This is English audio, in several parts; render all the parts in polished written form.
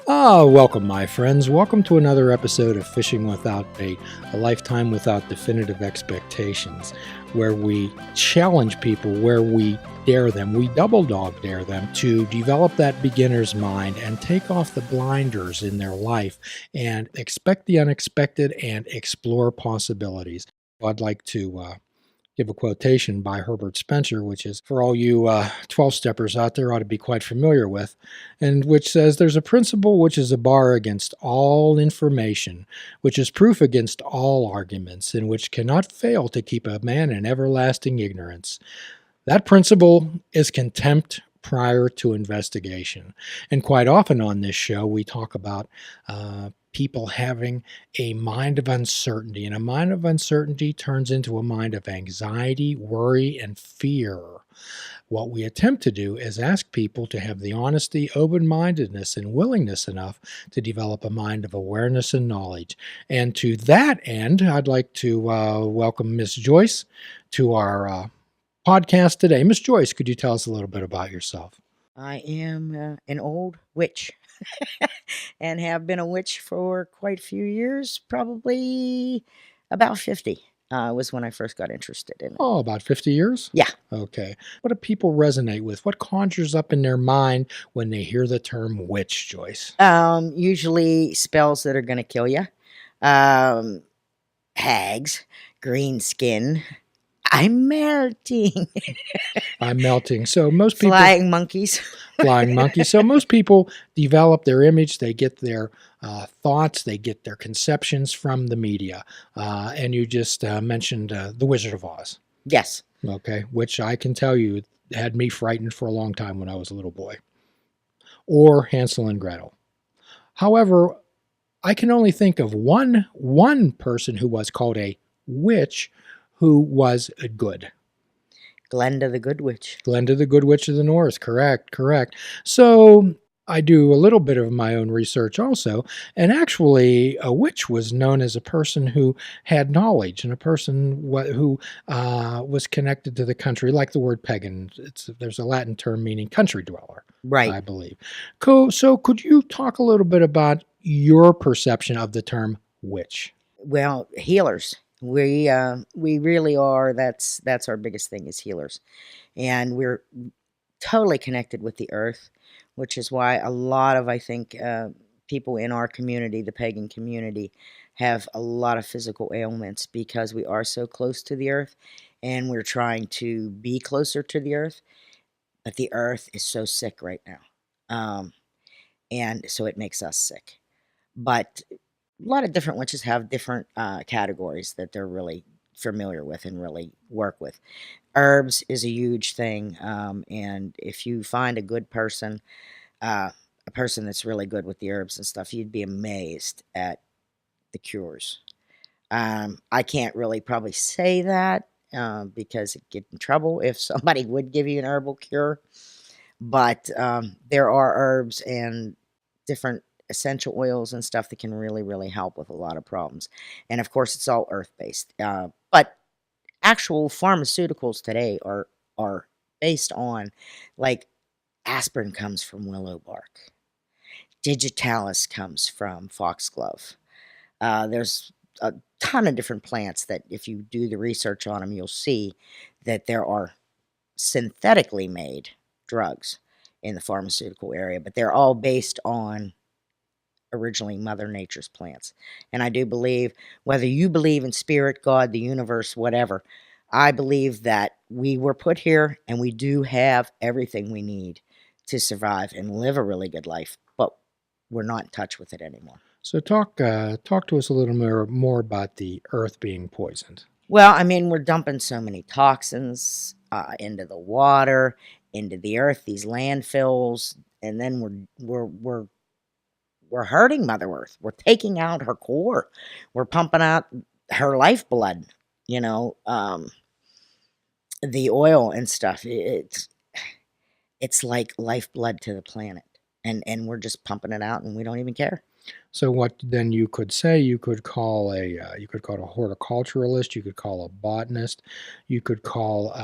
Welcome, my friends. Welcome to another episode of Fishing Without Bait, a lifetime without definitive expectations, where we challenge people, where we dare them, we double dog dare them to develop that beginner's mind and take off the blinders in their life and expect the unexpected and explore possibilities. I'd like to give a quotation by Herbert Spencer, which is for all you 12-steppers out there ought to be quite familiar with, and which says, "There's a principle which is a bar against all information, which is proof against all arguments, and which cannot fail to keep a man in everlasting ignorance. That principle is contempt prior to investigation." And quite often on this show, we talk about people having a mind of uncertainty, and a mind of uncertainty turns into a mind of anxiety, worry, and fear. What we attempt to do is ask people to have the honesty, open-mindedness, and willingness enough to develop a mind of awareness and knowledge. And to that end, I'd like to welcome Miss Joyce to our podcast today. Miss Joyce, could you tell us a little bit about yourself? I am an old witch and have been a witch for quite a few years, probably about 50 was when I first got interested in it. Oh, about 50 years? Yeah. Okay. What do people resonate with? What conjures up in their mind when they hear the term witch, Joyce? Usually spells that are going to kill you. Hags, green skin. I'm melting. I'm melting. So most people... Flying monkeys. Flying monkeys. So most people develop their image. They get their thoughts. They get their conceptions from the media. And you just mentioned The Wizard of Oz. Yes. Okay. Which I can tell you had me frightened for a long time when I was a little boy. Or Hansel and Gretel. However, I can only think of one person who was called a witch who was good. Glenda the Good Witch. Glenda the Good Witch of the North. Correct. So I do a little bit of my own research also, and actually a witch was known as a person who had knowledge and a person who was connected to the country, like the word pagan. There's a Latin term meaning country dweller, Right. I believe. So could you talk a little bit about your perception of the term witch? Well, healers. We really are. That's our biggest thing is healers, and we're totally connected with the earth, which is why a lot of, I think, people in our community, the pagan community, have a lot of physical ailments because we are so close to the earth, and we're trying to be closer to the earth, but the earth is so sick right now, and so it makes us sick. But a lot of different witches have different categories that they're really familiar with and really work with. Herbs is a huge thing, and if you find a good person, a person that's really good with the herbs and stuff, you'd be amazed at the cures. I can't really probably say that because it'd get in trouble if somebody would give you an herbal cure, but there are herbs and different essential oils and stuff that can really, really help with a lot of problems. And of course, it's all earth-based. But actual pharmaceuticals today are based on, like, aspirin comes from willow bark. Digitalis comes from foxglove. There's a ton of different plants that if you do the research on them, you'll see that there are synthetically made drugs in the pharmaceutical area, but they're all based on originally Mother Nature's plants. And I do believe, whether you believe in spirit, God, the universe, whatever, I believe that we were put here and we do have everything we need to survive and live a really good life, but we're not in touch with it anymore. So talk to us a little more about the earth being poisoned. Well, I mean, we're dumping so many toxins into the water, into the earth, these landfills, and then we're hurting Mother Earth. We're taking out her core. We're pumping out her lifeblood, the oil and stuff. It's like lifeblood to the planet. And we're just pumping it out and we don't even care. So what then you could say, you could call a horticulturalist, you could call a botanist, you could call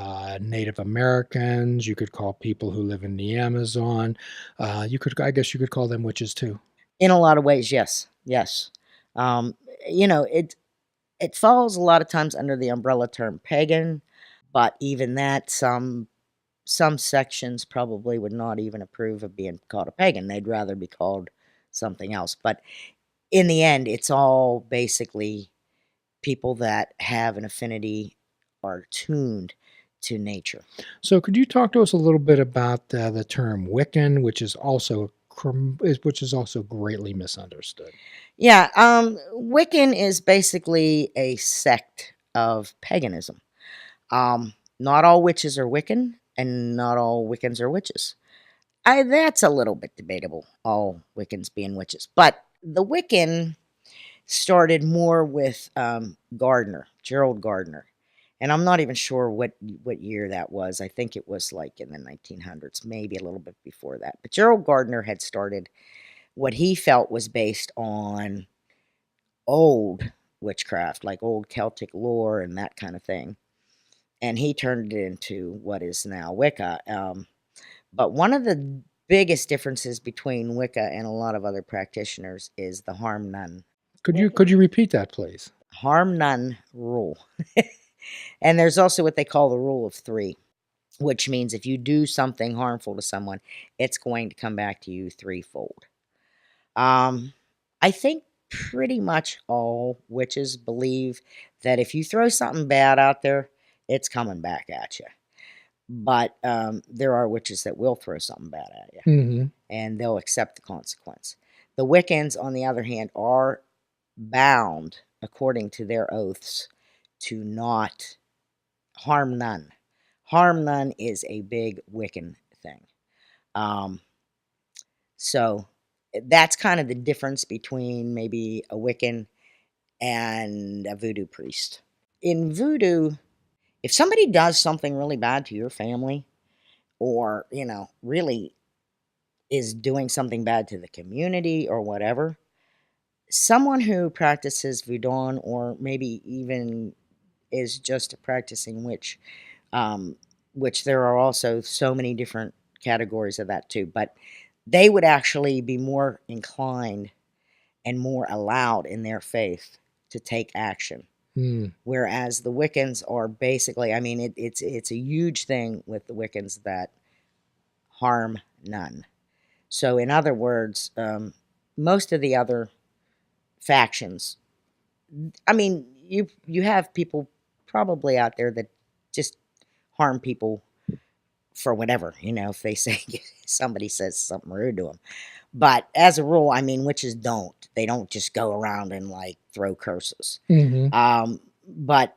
Native Americans, you could call people who live in the Amazon, I guess you could call them witches too. In a lot of ways, yes, yes. Um, you know, it falls a lot of times under the umbrella term pagan, but even that, some sections probably would not even approve of being called a pagan. They'd rather be called something else. But in the end, it's all basically people that have an affinity are tuned to nature. So, could you talk to us a little bit about the term Wiccan, which is also greatly misunderstood? Yeah, Wiccan is basically a sect of paganism. Not all witches are Wiccan, and not all Wiccans are witches. That's a little bit debatable, all Wiccans being witches. But the Wiccan started more with Gardner, Gerald Gardner. And I'm not even sure what year that was. I think it was like in the 1900s, maybe a little bit before that. But Gerald Gardner had started what he felt was based on old witchcraft, like old Celtic lore and that kind of thing. And he turned it into what is now Wicca. But one of the biggest differences between Wicca and a lot of other practitioners is the harm none. Could you repeat that, please? Harm none rule. And there's also what they call the rule of three, which means if you do something harmful to someone, it's going to come back to you threefold. I think pretty much all witches believe that if you throw something bad out there, it's coming back at you. But there are witches that will throw something bad at you, Mm-hmm. and they'll accept the consequence. The Wiccans, on the other hand, are bound, according to their oaths, to not harm none. Harm none is a big Wiccan thing. Um, so that's kind of the difference between maybe a Wiccan and a voodoo priest. In voodoo, if somebody does something really bad to your family, or, really is doing something bad to the community or whatever, someone who practices voodoo or maybe even is just a practicing witch, which there are also so many different categories of that too, but they would actually be more inclined and more allowed in their faith to take action. Mm. Whereas the Wiccans are basically, I mean, it's a huge thing with the Wiccans that harm none. So, in other words, most of the other factions, I mean, you have people probably out there that just harm people for whatever, if they say somebody says something rude to them. But as a rule, I mean, witches don't. They don't just go around and like throw curses. Mm-hmm. But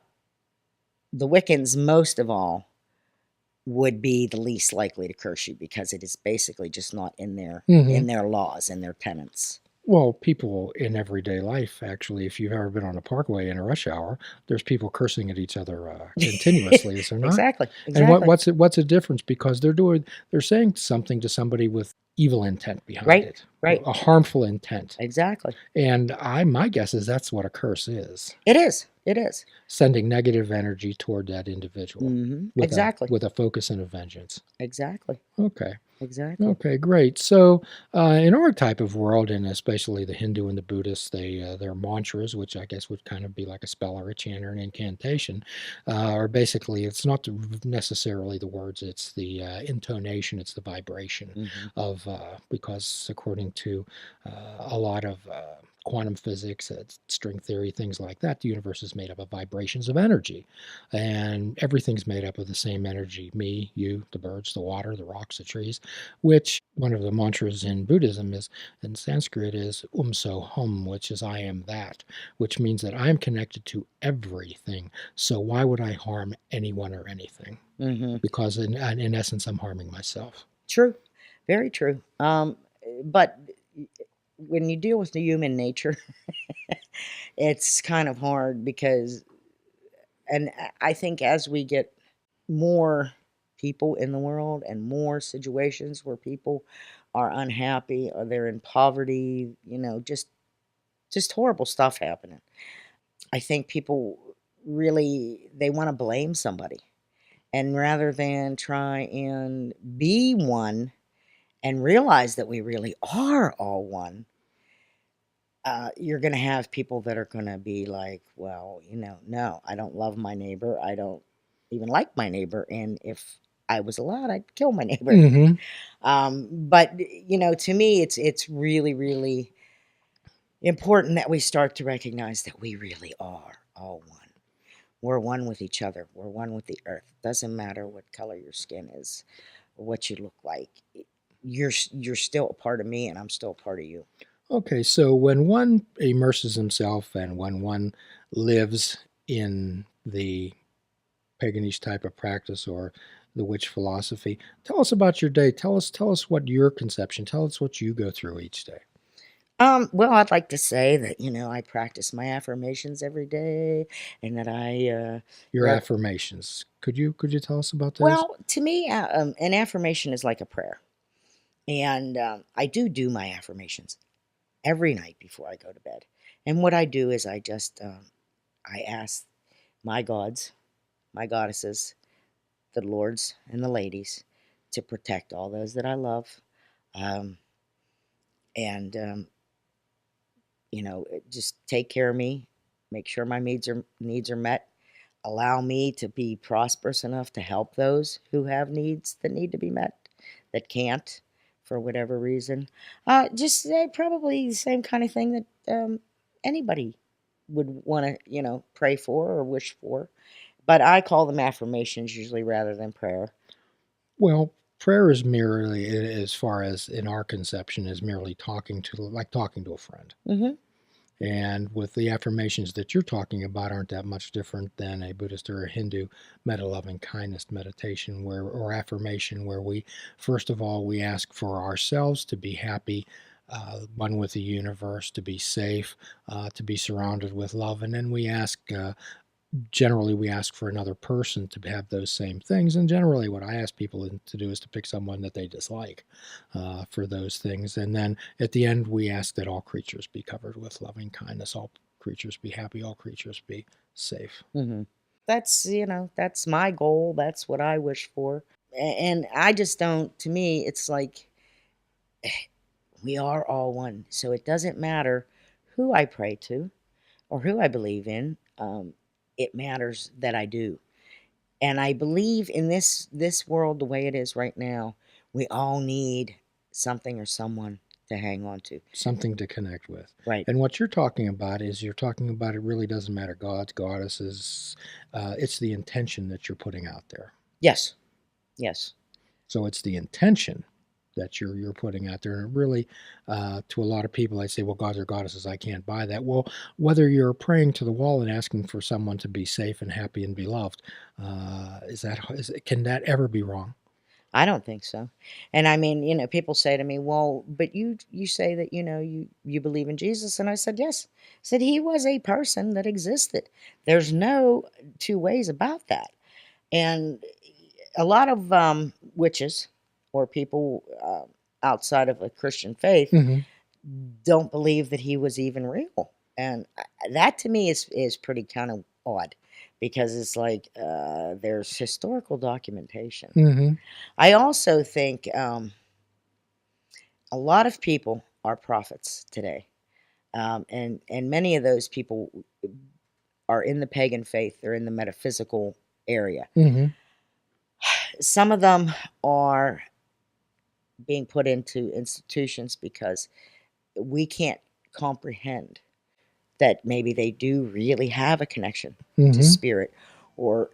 the Wiccans, most of all, would be the least likely to curse you because it is basically just not in their laws, in their tenets. Well, people in everyday life, actually, if you've ever been on a parkway in a rush hour, there's people cursing at each other continuously, is there not? Exactly. And what's the difference? Because they're saying something to somebody with evil intent behind it, Right. a harmful intent. Exactly. And my guess is that's what a curse is. It is. It is. Sending negative energy toward that individual. Exactly. With a focus and a vengeance. Exactly. Okay. Exactly. Okay, great. So, in our type of world, and especially the Hindu and the Buddhist, their mantras, which I guess would kind of be like a spell or a chant or an incantation, are basically, it's not necessarily the words, it's the intonation, it's the vibration of, because according to a lot of quantum physics, string theory, things like that, the universe is made up of vibrations of energy. And everything's made up of the same energy: me, you, the birds, the water, the rocks, the trees, which one of the mantras in Buddhism is, in Sanskrit, is so hum, which is I am that, which means that I'm connected to everything. So why would I harm anyone or anything? Because in essence, I'm harming myself. True. Very true. But when you deal with the human nature, it's kind of hard because, and I think as we get more people in the world and more situations where people are unhappy or they're in poverty, just horrible stuff happening. I think people really, they want to blame somebody. And rather than try and be one and realize that we really are all one, you're going to have people that are going to be like, well, no, I don't love my neighbor. I don't even like my neighbor. And if I was allowed, I'd kill my neighbor. Mm-hmm. But to me, it's really, really important that we start to recognize that we really are all one. We're one with each other. We're one with the earth. Doesn't matter what color your skin is or what you look like. You're still a part of me, and I'm still a part of you. Okay, so when one immerses himself and when one lives in the paganish type of practice or the witch philosophy, tell us about your day. Tell us what your conception. Tell us what you go through each day. Well, I'd like to say that, I practice my affirmations every day and that Your re- affirmations. Could you tell us about those? well, to me, an affirmation is like a prayer. And I do my affirmations every night before I go to bed. And what I do is I just, I ask my gods, my goddesses, the lords and the ladies to protect all those that I love. Um, and just take care of me, make sure my needs are met, allow me to be prosperous enough to help those who have needs that need to be met that can't for whatever reason. Just probably the same kind of thing that anybody would want to, pray for or wish for. But I call them affirmations usually rather than prayer. Well, prayer is merely, as far as in our conception, is merely talking to a friend. Mm-hmm. And with the affirmations that you're talking about aren't that much different than a Buddhist or a Hindu meta-loving kindness meditation or affirmation where we, first of all, we ask for ourselves to be happy, one with the universe, to be safe, to be surrounded with love. And then generally we ask for another person to have those same things. And generally what I ask people to do is to pick someone that they dislike for those things. And then at the end, we ask that all creatures be covered with loving kindness, all creatures be happy, all creatures be safe. Mm-hmm. That's my goal. That's what I wish for. And I just don't, to me, it's like we are all one. So it doesn't matter who I pray to or who I believe in. It matters that I do. And I believe in this world the way it is right now, we all need something or someone to hang on to. Something to connect with. Right. And what you're talking about it really doesn't matter gods, goddesses. It's the intention that you're putting out there. Yes. Yes. So it's the intention that you're putting out there. And really, to a lot of people, they say, well, gods or goddesses, I can't buy that. Well, whether you're praying to the wall and asking for someone to be safe and happy and be loved, can that ever be wrong? I don't think so. And I mean, people say to me, well, but you say that, you believe in Jesus. And I said, yes. I said, he was a person that existed. There's no two ways about that. And a lot of witches or people outside of a Christian faith Mm-hmm. don't believe that he was even real. And that to me is pretty kind of odd because it's like there's historical documentation. Mm-hmm. I also think a lot of people are prophets today. And many of those people are in the pagan faith. They're in the metaphysical area. Mm-hmm. Some of them are being put into institutions because we can't comprehend that maybe they do really have a connection Mm-hmm. to spirit or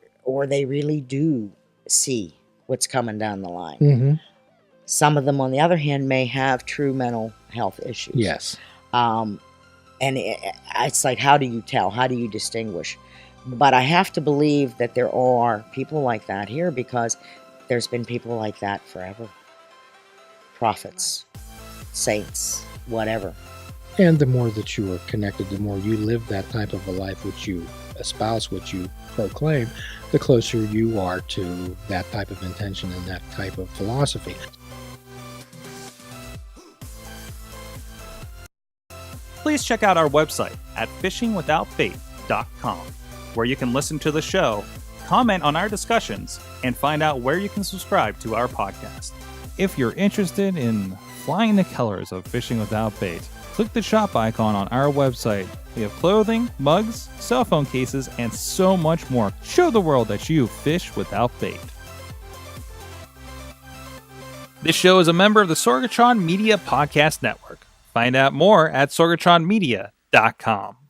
they really do see what's coming down the line. Mm-hmm. Some of them, on the other hand, may have true mental health issues. Yes. And it's like, how do you tell? How do you distinguish? But I have to believe that there are people like that here because there's been people like that forever. Prophets, saints, whatever. And the more that you are connected, the more you live that type of a life which you espouse, which you proclaim, the closer you are to that type of intention and that type of philosophy. Please check out our website at fishingwithoutbait.com, where you can listen to the show, comment on our discussions, and find out where you can subscribe to our podcast. If you're interested in flying the colors of Fishing Without Bait, click the shop icon on our website. We have clothing, mugs, cell phone cases, and so much more. Show the world that you fish without bait. This show is a member of the Sorgatron Media Podcast Network. Find out more at sorgatronmedia.com.